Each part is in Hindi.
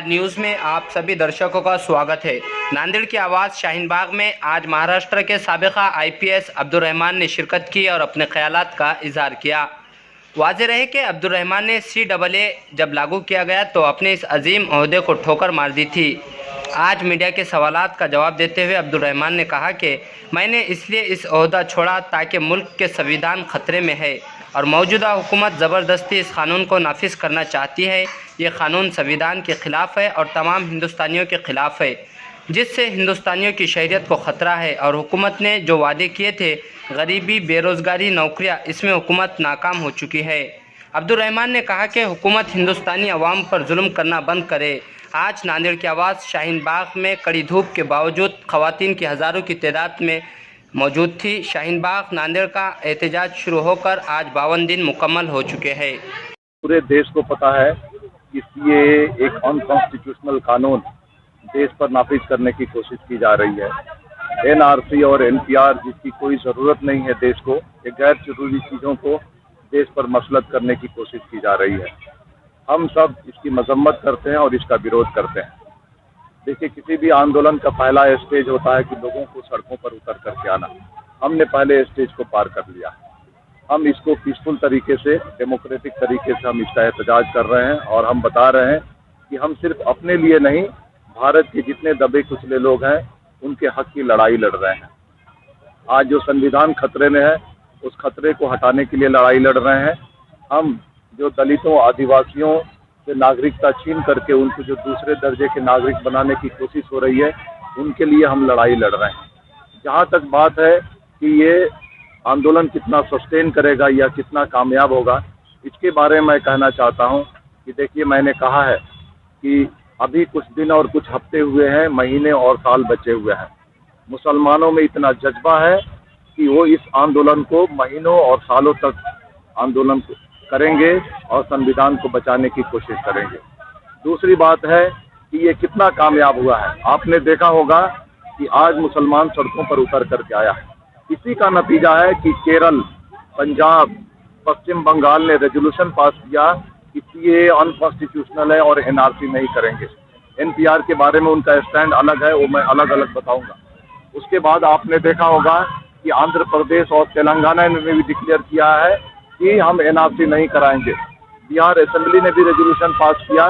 आज न्यूज़ में आप सभी दर्शकों का स्वागत है। नांदेड़ की आवाज़ शाहीन बाग में आज महाराष्ट्र के साबिका आईपीएस अब्दुल रहमान ने शिरकत की और अपने ख्यालात का इजहार किया। वाज़ेह रहे कि अब्दुल रहमान ने CAA जब लागू किया गया तो अपने इस अजीम ओहदे को ठोकर मार दी थी। आज मीडिया के सवालात का जवाब देते हुए अब्दुल रहमान ने कहा कि मैंने इसलिए इस ओहदा छोड़ा ताकि मुल्क के संविधान खतरे में है और मौजूदा हुकूमत ज़बरदस्ती इस कानून को नाफिज करना चाहती है। ये कानून संविधान के ख़िलाफ़ है और तमाम हिंदुस्तानियों के ख़िलाफ़ है, जिससे हिंदुस्तानियों की शहरियत को ख़तरा है। और हुकूमत ने जो वादे किए थे, गरीबी, बेरोज़गारी, नौकरियाँ, इसमें हुकूमत नाकाम हो चुकी है। अब्दुल रहमान ने कहा कि हुकूमत हिंदुस्तानी अवाम पर जुल्म करना बंद करे। आज नांदेड़ की आवाज़ शाहीन बाग में कड़ी धूप के बावजूद ख़वातीन की हज़ारों की तादाद में मौजूद थी। शाहीन बाग नांदेड़ का एहतजाज शुरू होकर आज 52 दिन मुकम्मल हो चुके हैं। पूरे देश को पता है कि CAA एक अनकॉन्स्टिट्यूशनल कानून देश पर नाफिज करने की कोशिश की जा रही है। NRC और NPR जिसकी कोई ज़रूरत नहीं है देश को, ये गैर जरूरी चीज़ों को देश पर मसलत करने की कोशिश की जा रही है। हम सब इसकी मजम्मत करते हैं और इसका विरोध करते हैं। देखिए, किसी भी आंदोलन का पहला स्टेज होता है कि लोगों को सड़कों पर उतर करके आना। हमने पहले स्टेज को पार कर लिया। हम इसको पीसफुल तरीके से, डेमोक्रेटिक तरीके से हम इसका एहतजाज कर रहे हैं और हम बता रहे हैं कि हम सिर्फ अपने लिए नहीं, भारत के जितने दबे कुचले लोग हैं उनके हक की लड़ाई लड़ रहे हैं। आज जो संविधान खतरे में है, उस खतरे को हटाने के लिए लड़ाई लड़ रहे हैं। हम जो दलितों, आदिवासियों से नागरिकता छीन करके उनको जो दूसरे दर्जे के नागरिक बनाने की कोशिश हो रही है, उनके लिए हम लड़ाई लड़ रहे हैं। जहाँ तक बात है कि ये आंदोलन कितना सस्टेन करेगा या कितना कामयाब होगा, इसके बारे में मैं कहना चाहता हूँ कि देखिए, मैंने कहा है कि अभी कुछ दिन और कुछ हफ्ते हुए हैं, महीने और साल बचे हुए हैं। मुसलमानों में इतना जज्बा है कि वो इस आंदोलन को महीनों और सालों तक आंदोलन करेंगे और संविधान को बचाने की कोशिश करेंगे। दूसरी बात है कि ये कितना कामयाब हुआ है। आपने देखा होगा कि आज मुसलमान सड़कों पर उतर करके आया है। इसी का नतीजा है कि केरल, पंजाब, पश्चिम बंगाल ने रेजोल्यूशन पास किया कि CAA अनकॉन्स्टिट्यूशनल है और NRC नहीं करेंगे। NPR के बारे में उनका स्टैंड अलग है, वो मैं अलग अलग बताऊंगा। उसके बाद आपने देखा होगा कि आंध्र प्रदेश और तेलंगाना ने भी डिक्लेयर किया है कि हम NRC नहीं कराएंगे। बिहार असेंबली ने भी रेजोल्यूशन पास किया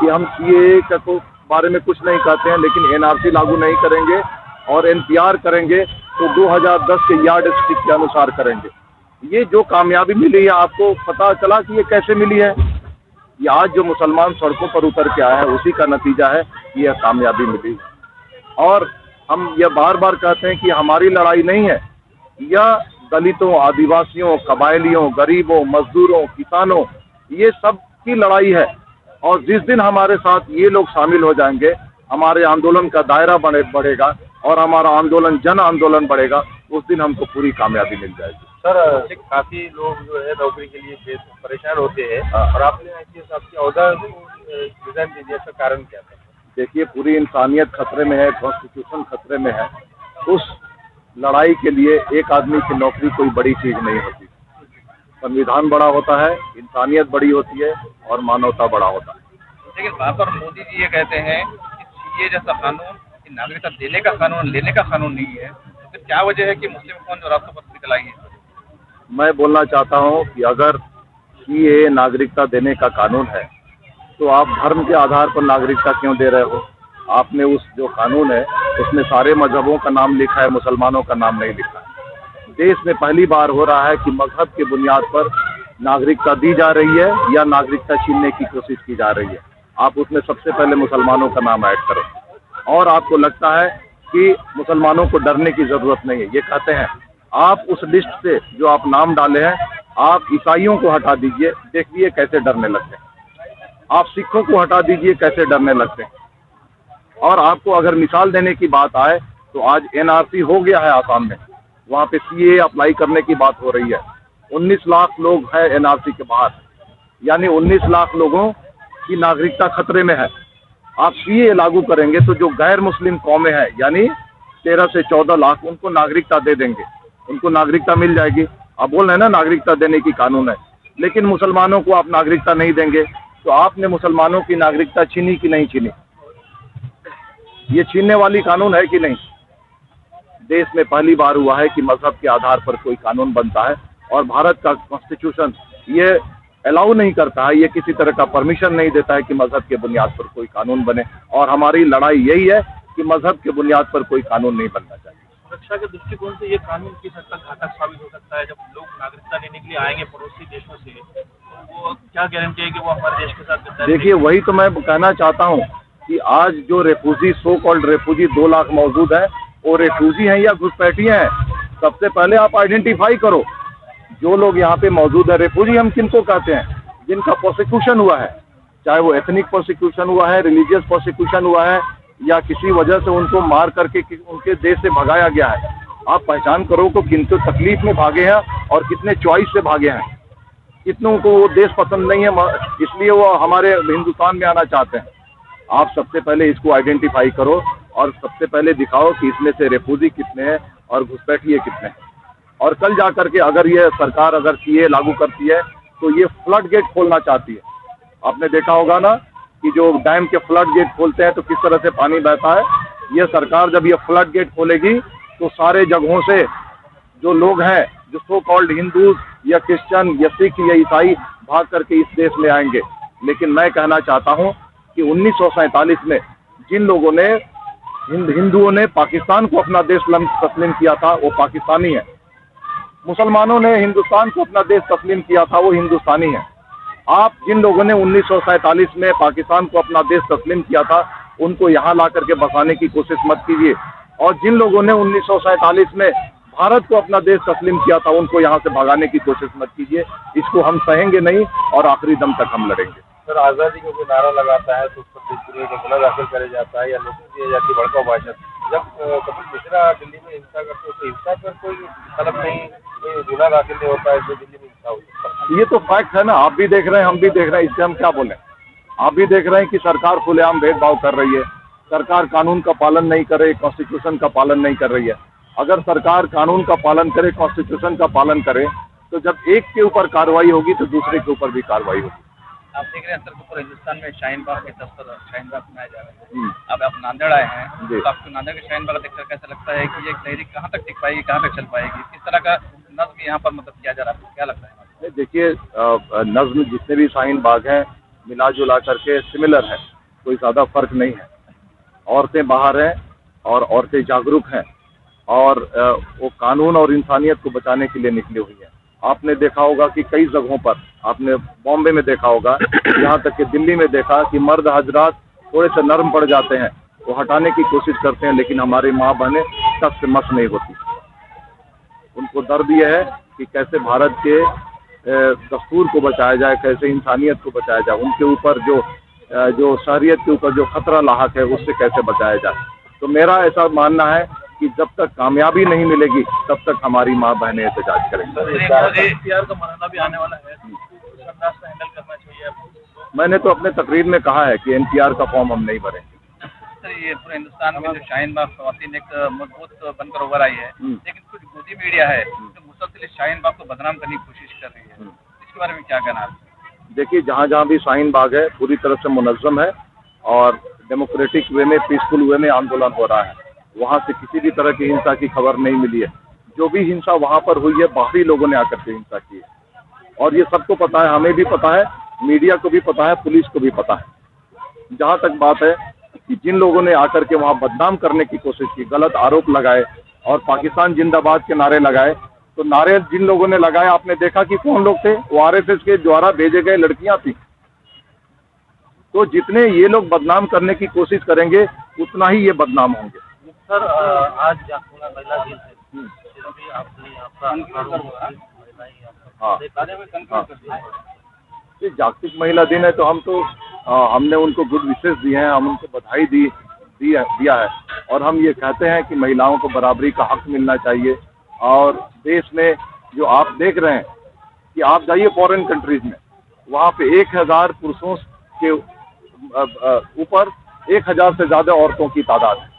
कि हम CAA के बारे में कुछ नहीं कहते हैं, लेकिन NRC लागू नहीं करेंगे और NPR करेंगे तो 2010 के यार्ड स्टिक के अनुसार करेंगे। ये जो कामयाबी मिली है, आपको पता चला कि ये कैसे मिली है। ये आज जो मुसलमान सड़कों पर उतर के आया है, उसी का नतीजा है कि यह कामयाबी मिली। और हम यह बार बार कहते हैं कि हमारी लड़ाई नहीं है, यह दलितों, आदिवासियों, कबायलियों, गरीबों, मजदूरों, किसानों, ये सब की लड़ाई है। और जिस दिन हमारे साथ ये लोग शामिल हो जाएंगे, हमारे आंदोलन का दायरा बढ़ेगा और हमारा आंदोलन जन आंदोलन बढ़ेगा, उस दिन हमको पूरी कामयाबी मिल जाएगी। सर, काफ़ी लोग जो है नौकरी के लिए परेशान होते हैं और आपने IPS आपके ओहदा रिजाइन दे दिया, इसका कारण क्या था? देखिए, पूरी इंसानियत खतरे में है, कॉन्स्टिट्यूशन खतरे में है। उस लड़ाई के लिए एक आदमी की नौकरी कोई बड़ी चीज़ नहीं होती। संविधान बड़ा होता है, इंसानियत बड़ी होती है और मानवता बड़ा होता है। लेकिन वहाँ पर मोदी जी ये कहते हैं कि CAA जैसा कानून नागरिकता देने का कानून, लेने का कानून नहीं है, तो फिर क्या वजह है कि मुस्लिम कौन जो रास्तों पर निकल आई है? मैं बोलना चाहता हूँ कि अगर CAA नागरिकता देने का कानून है तो आप धर्म के आधार पर नागरिकता क्यों दे रहे हो? आपने उस जो कानून है उसमें सारे मजहबों का नाम लिखा है, मुसलमानों का नाम नहीं लिखा है। देश में पहली बार हो रहा है कि मजहब की बुनियाद पर नागरिकता दी जा रही है या नागरिकता छीनने की कोशिश की जा रही है। आप उसमें सबसे पहले मुसलमानों का नाम ऐड करें। और आपको लगता है कि मुसलमानों को डरने की ज़रूरत नहीं है। ये कहते हैं, आप उस लिस्ट से जो आप नाम डाले हैं, आप ईसाइयों को हटा दीजिए, देखिए कैसे डरने लगते हैं। आप सिखों को हटा दीजिए, कैसे डरने लगते हैं। और आपको अगर मिसाल देने की बात आए तो आज NRC हो गया है आसाम में, वहाँ पे CAA अप्लाई करने की बात हो रही है। 19 लाख लोग हैं NRC के बाहर, यानी 19 लाख लोगों की नागरिकता खतरे में है। आप CAA लागू करेंगे तो जो गैर मुस्लिम कौमें हैं, यानी 13 से 14 लाख, उनको नागरिकता दे देंगे, उनको नागरिकता मिल जाएगी। आप बोल रहे हैं ना नागरिकता देने की कानून है, लेकिन मुसलमानों को आप नागरिकता नहीं देंगे। तो आपने मुसलमानों की नागरिकता छीनी कि नहीं छीनी? ये छीनने वाली कानून है कि नहीं? देश में पहली बार हुआ है कि मजहब के आधार पर कोई कानून बनता है, और भारत का कॉन्स्टिट्यूशन ये अलाउ नहीं करता है, ये किसी तरह का परमिशन नहीं देता है कि मजहब के बुनियाद पर कोई कानून बने। और हमारी लड़ाई यही है कि मजहब के बुनियाद पर कोई कानून नहीं बनना चाहिए। सुरक्षा के दृष्टिकोण से ये कानून किस हद तक घातक साबित हो सकता है? जब लोग नागरिकता लेने के लिए आएंगे पड़ोसी देशों से, तो वो क्या गारंटी है कि वो हमारे देश के साथ गद्दारी? देखिए, वही तो मैं कहना चाहता हूँ कि आज जो refugee, so called refugee 2 lakh मौजूद है, वो रेफ्यूजी हैं या घुसपैठिए हैं? सबसे पहले आप आइडेंटिफाई करो जो लोग यहाँ पे मौजूद है। रेफ्यूजी हम किनको कहते हैं? जिनका प्रोसिक्यूशन हुआ है, चाहे वो एथनिक प्रोसिक्यूशन हुआ है, रिलीजियस प्रोसिक्यूशन हुआ है, या किसी वजह से उनको मार करके उनके देश से भगाया गया है। आप पहचान करो को किनको तकलीफ में भागे हैं और कितने चॉइस से भागे हैं। कितनों को वो देश पसंद नहीं है, इसलिए वो हमारे हिंदुस्तान में आना चाहते हैं। आप सबसे पहले इसको आइडेंटिफाई करो और सबसे पहले दिखाओ कि इसमें से रेफ्यूजी कितने हैं और घुसपैठिए कितने हैं। और कल जा करके अगर ये सरकार अगर सीए लागू करती है तो ये फ्लड गेट खोलना चाहती है। आपने देखा होगा ना कि जो डैम के फ्लड गेट खोलते हैं तो किस तरह से पानी बहता है। ये सरकार जब ये फ्लड गेट खोलेगी तो सारे जगहों से जो लोग हैं, जो सो कॉल्ड हिंदू या क्रिश्चियन या सिख या ईसाई, भाग करके इस देश में आएंगे। लेकिन मैं कहना चाहता हूँ कि 1947 में जिन लोगों ने हिंदुओं ने पाकिस्तान को अपना देश तस्लीम किया था वो पाकिस्तानी है। मुसलमानों ने हिंदुस्तान को अपना देश तस्लीम किया था वो हिंदुस्तानी है। आप जिन लोगों ने 1947 में पाकिस्तान को अपना देश तस्लीम किया था उनको यहाँ ला करके बसाने की कोशिश मत कीजिए, और जिन लोगों ने 1947 में भारत को अपना देश तस्लीम किया था उनको यहाँ से भगाने की कोशिश मत कीजिए। इसको हम सहेंगे नहीं और आखिरी दम तक हम लड़ेंगे। सर, आज़ादी का कोई नारा लगाता है तो उस पर देशद्रोही का गुना दाखिल किया जाता है या नोटिस दिया जाती है भड़काऊ भाषण। जब कपिल मिश्रा दिल्ली में हिंसा करते हो तो हिंसा पर कोई तलब नहीं, कोई गुना दाखिल नहीं होता है जो दिल्ली में हिंसा होती है। ये तो फैक्ट है ना, आप भी देख रहे हैं, हम भी देख रहे हैं, इससे हम क्या बोलें। आप भी देख रहे हैं कि सरकार खुलेआम भेदभाव कर रही है, सरकार कानून का पालन नहीं कर रही, कॉन्स्टिट्यूशन का पालन नहीं कर रही है। अगर सरकार कानून का पालन करे, कॉन्स्टिट्यूशन का पालन करे, तो जब एक के ऊपर कार्रवाई होगी तो दूसरे के ऊपर भी कार्रवाई होगी। आप देख रहे हैं सर, पूरे हिंदुस्तान में शाहीन बाग के दफ्तर शाहीन बाग बनाए जा रहे हैं। अब आप नांदेड़ आए हैं तो आपको नांदेड़ के शाहीन बाग देखकर कैसा लगता है कि ये तहरीक कहाँ तक टिक पाएगी, कहाँ तक चल पाएगी? किस तरह का नज्म यहाँ पर मतलब किया जा रहा है, क्या लगता है? देखिए, नज्म जितने भी शाहीन बाग हैं मिला जुला करके सिमिलर है, कोई ज़्यादा फर्क नहीं है। औरतें बाहर हैं और औरतें जागरूक हैं और वो कानून और इंसानियत को बचाने के लिए निकली हुई हैं। आपने देखा होगा कि कई जगहों पर, आपने बॉम्बे में देखा होगा, यहाँ तक कि दिल्ली में देखा कि मर्द हजरात थोड़े से नरम पड़ जाते हैं, वो हटाने की कोशिश करते हैं, लेकिन हमारी माँ बहनें टस से मस नहीं होती। उनको दर्द ये है कि कैसे भारत के दस्तूर को बचाया जाए, कैसे इंसानियत को बचाया जाए, उनके ऊपर जो शरीयत के ऊपर जो खतरा लाहक है उससे कैसे बचाया जाए। तो मेरा ऐसा मानना है कि जब तक कामयाबी नहीं मिलेगी तब तक हमारी माँ बहनें एहतजाज करेंगी। एनपीआर का मरहला भी आने वाला है, तो अंदाज से हैंडल करना चाहिए। मैंने तो अपने तकरीर में कहा है कि एनपीआर का फॉर्म हम नहीं भरेंगे। सर, ये पूरे हिंदुस्तान में जो शाहीन बाग ख़वातीन एक मजबूत बनकर उभर आई है, लेकिन कुछ मोदी मीडिया है जो मुसलसल शाहीन बाग को बदनाम करने की कोशिश कर रही है, इसके बारे में क्या कहना है? देखिए, जहाँ जहाँ भी शाहीन बाग है पूरी तरह से मुनज़्ज़म है और डेमोक्रेटिक वे में, पीसफुल वे में आंदोलन हो रहा है। वहाँ से किसी भी तरह की हिंसा की खबर नहीं मिली है। जो भी हिंसा वहाँ पर हुई है बाहरी लोगों ने आकर के हिंसा की है, और ये सबको पता है, हमें भी पता है, मीडिया को भी पता है, पुलिस को भी पता है। जहाँ तक बात है कि जिन लोगों ने आकर के वहाँ बदनाम करने की कोशिश की, गलत आरोप लगाए और पाकिस्तान जिंदाबाद के नारे लगाए, तो नारे जिन लोगों ने लगाए आपने देखा कि कौन लोग थे? वो आरएसएस के द्वारा भेजे गए लड़कियां थी। तो जितने ये लोग बदनाम करने की कोशिश करेंगे उतना ही ये बदनाम होंगे। सर, आज जागतिक महिला दिन है, अभी ये जागतिक महिला दिन है तो हमने उनको गुड विशेस दिए हैं, हम उनको बधाई दिया है, और हम ये कहते हैं कि महिलाओं को बराबरी का हक मिलना चाहिए। और देश में जो आप देख रहे हैं कि आप जाइए फॉरेन कंट्रीज में, वहाँ पे 1000 पुरुषों के ऊपर 1000 से ज़्यादा औरतों की तादाद है।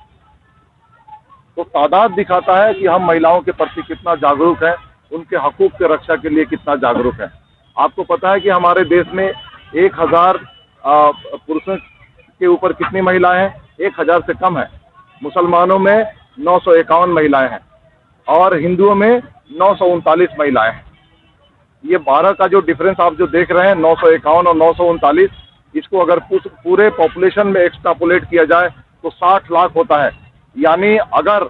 तो तादाद दिखाता है कि हम महिलाओं के प्रति कितना जागरूक हैं, उनके हकूक़ की रक्षा के लिए कितना जागरूक हैं। आपको पता है कि हमारे देश में 1000 पुरुषों के ऊपर कितनी महिलाएं हैं? 1000 से कम है। मुसलमानों में 951 महिलाएं हैं और हिंदुओं में 939 महिलाएं हैं। ये 12 का जो डिफरेंस आप जो देख रहे हैं, 951 और 939, इसको अगर पूरे पॉपुलेशन में एक्सट्रापोलेट किया जाए तो 60 लाख होता है। यानी अगर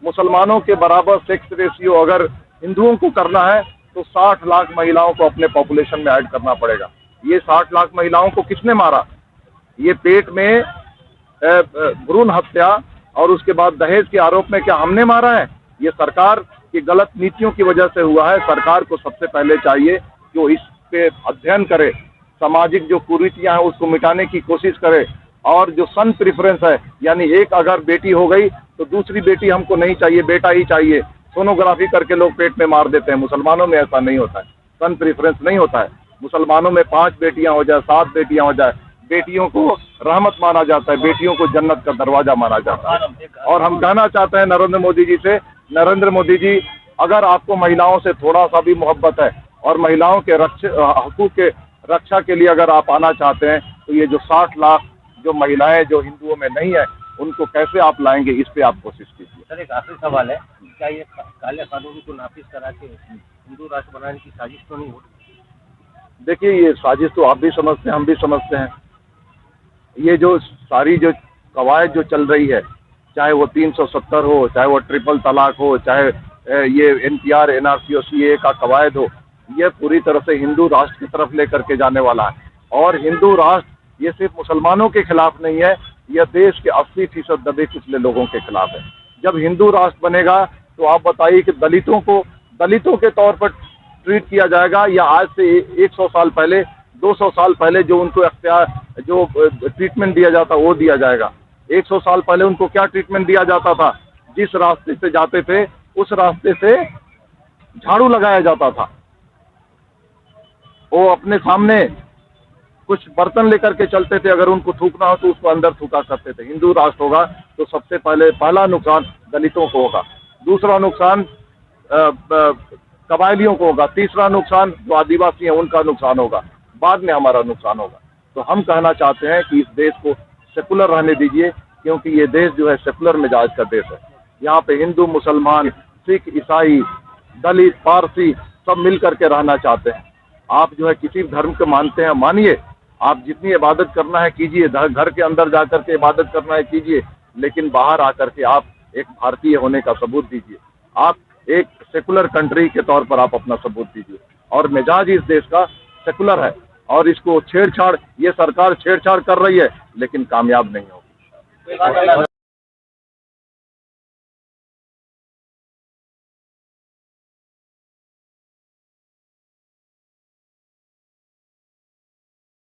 मुसलमानों के बराबर सेक्स रेशियो अगर हिंदुओं को करना है तो 60 लाख महिलाओं को अपने पॉपुलेशन में ऐड करना पड़ेगा। ये 60 लाख महिलाओं को किसने मारा? ये पेट में भ्रूण हत्या और उसके बाद दहेज के आरोप में क्या हमने मारा है? ये सरकार की गलत नीतियों की वजह से हुआ है। सरकार को सबसे पहले चाहिए कि वो इस पे अध्ययन करे, सामाजिक जो कुरीतियां हैं उसको मिटाने की कोशिश करे, और जो सन प्रेफरेंस है यानी एक अगर बेटी हो गई तो दूसरी बेटी हमको नहीं चाहिए, बेटा ही चाहिए, सोनोग्राफी करके लोग पेट में मार देते हैं। मुसलमानों में ऐसा नहीं होता है, सन प्रेफरेंस नहीं होता है। मुसलमानों में 5 बेटियां हो जाए, 7 बेटियां हो जाए, बेटियों को रहमत माना जाता है, बेटियों को जन्नत का दरवाजा माना जाता है। और हम कहना चाहते हैं नरेंद्र मोदी जी से, नरेंद्र मोदी जी, अगर आपको महिलाओं से थोड़ा सा भी मोहब्बत है और महिलाओं के हकूक के रक्षा के लिए अगर आप आना चाहते हैं तो ये जो 60 लाख जो महिलाएं जो हिंदुओं में नहीं है उनको कैसे आप लाएंगे, इस पे आप कोशिश कीजिए। सर एक आखिरी सवाल है, क्या ये काले कानून को नाफिज करा के हिंदू राष्ट्र बनाने की साजिश तो नहीं हो रही? देखिए, ये साजिश तो आप भी समझते हैं, हम भी समझते हैं। ये जो सारी जो कवायद जो चल रही है, चाहे वो 370 हो, चाहे वो ट्रिपल तलाक हो, चाहे ये NPR NRC और CAA का कवायद हो, ये पूरी तरह से हिंदू राष्ट्र की तरफ लेकर के जाने वाला है। और हिंदू राष्ट्र ये सिर्फ मुसलमानों के खिलाफ नहीं है, यह देश के 80% दबे कुचले लोगों के खिलाफ है। जब हिंदू राष्ट्र बनेगा तो आप बताइए कि दलितों के तौर पर ट्रीट किया जाएगा, या आज से 100 साल पहले, 200 साल पहले जो उनको अख्तियार जो ट्रीटमेंट दिया जाता वो दिया जाएगा? 100 साल पहले उनको क्या ट्रीटमेंट दिया जाता था? जिस रास्ते से जाते थे उस रास्ते से झाड़ू लगाया जाता था। वो अपने सामने कुछ बर्तन लेकर के चलते थे, अगर उनको थूकना हो तो उसको अंदर थूका करते थे। हिंदू राष्ट्र होगा तो सबसे पहला नुकसान दलितों को होगा, दूसरा नुकसान कबायलियों को होगा, तीसरा नुकसान जो आदिवासी हैं उनका नुकसान होगा, बाद में हमारा नुकसान होगा। तो हम कहना चाहते हैं कि इस देश को सेकुलर रहने दीजिए, क्योंकि ये देश जो है सेकुलर मिजाज का देश है। यहाँ पे हिंदू, मुसलमान, सिख, ईसाई, दलित, पारसी सब मिल करके रहना चाहते हैं। आप जो है किसी धर्म को मानते हैं मानिए, आप जितनी इबादत करना है कीजिए, घर के अंदर जाकर के इबादत करना है कीजिए, लेकिन बाहर आकर के आप एक भारतीय होने का सबूत दीजिए। आप एक सेकुलर कंट्री के तौर पर आप अपना सबूत दीजिए। और मिजाज इस देश का सेकुलर है, और इसको छेड़छाड़, ये सरकार छेड़छाड़ कर रही है लेकिन कामयाब नहीं होगी।